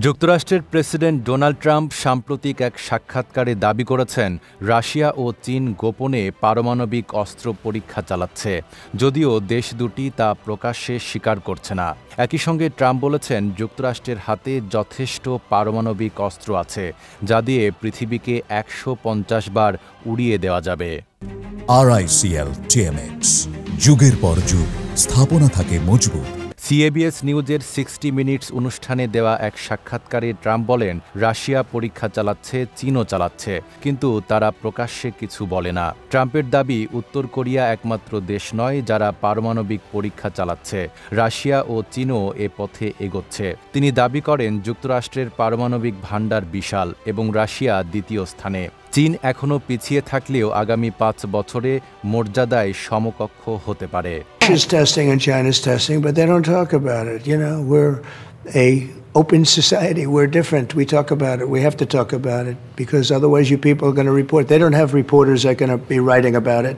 যুক্তরাষ্ট্রের president Donald Trump সাম্প্রতিক এক সাক্ষাৎকারে দাবি করেছেন, রাশিয়া ও চীন গোপনে পারমাণবিক অস্ত্র পরীক্ষা চালাচ্ছে, যদিও দেশ দুটি তা প্রকাশ্যে স্বীকার করছে না। একই সঙ্গে ট্রাম্প বলেছেন, যুক্তরাষ্ট্রের হাতে যথেষ্ট পারমাণবিক অস্ত্র আছে, যা দিয়ে পৃথিবীকে ১৫০ বার উড়িয়ে দেওয়া যাবে। RICL TMX, যুগের পর যুগ স্থাপনা থাকে মজবুত। CABS নিউজের 60 মিনিটস অনুষ্ঠানে দেওয়া এক সাক্ষাৎকারে ট্রাম্প বলেন, রাশিয়া পরীক্ষা চালাচ্ছে, চীনও চালাচ্ছে, কিন্তু তারা প্রকাশ্যে কিছু বলে না। ট্রাম্পের দাবি, উত্তর কোরিয়া একমাত্র দেশ নয় যারা পারমাণবিক পরীক্ষা চালাচ্ছে, রাশিয়া ও চীনও এ পথে এগোচ্ছে। তিনি দাবি করেন, যুক্তরাষ্ট্রের পারমাণবিক ভাণ্ডার বিশাল এবং রাশিয়া দ্বিতীয় স্থানে। চীন এখনও পিছিয়ে থাকলেও আগামী 5 বছরে মর্যাদায় সমকক্ষ হতে পারে। Russia's testing and China's testing, but they don't talk about it. You know, we're a open society. We're different. We talk about it. We have to talk about it because otherwise you people are going to report. They don't have reporters that are going to be writing about it.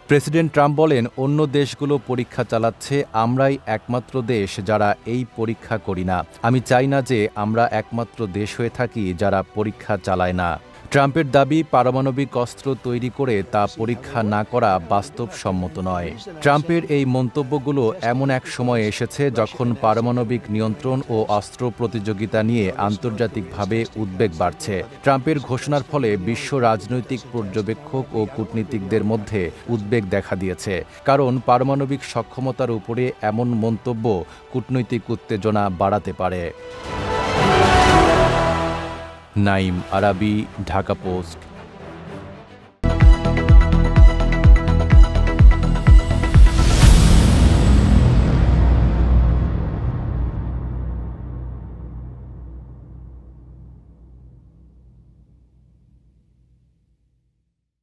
President Trump বলেন, অন্য দেশগুলো পরীক্ষা চালাচ্ছে, আমরাই একমাত্র দেশ যারা এই পরীক্ষা করি না। আমি চাই না যে আমরা একমাত্র দেশ হয়ে থাকি যারা পরীক্ষা চালায় না। ট্রাম্পের দাবি, পারমাণবিক অস্ত্র তৈরি করে তা পরীক্ষা না করা বাস্তবসম্মত নয়। ট্রাম্পের এই মন্তব্যগুলো এমন এক সময়ে এসেছে যখন পারমাণবিক নিয়ন্ত্রণ ও অস্ত্র প্রতিযোগিতা নিয়ে আন্তর্জাতিকভাবে উদ্বেগ বাড়ছে। ট্রাম্পের ঘোষণার ফলে বিশ্ব রাজনৈতিক পর্যবেক্ষক ও কূটনীতিকদের মধ্যে উদ্বেগ দেখা দিয়েছে, কারণ পারমাণবিক সক্ষমতার উপরে এমন মন্তব্য কূটনৈতিক উত্তেজনা বাড়াতে পারে। নাইম আরাবি, ঢাকা পোস্ট।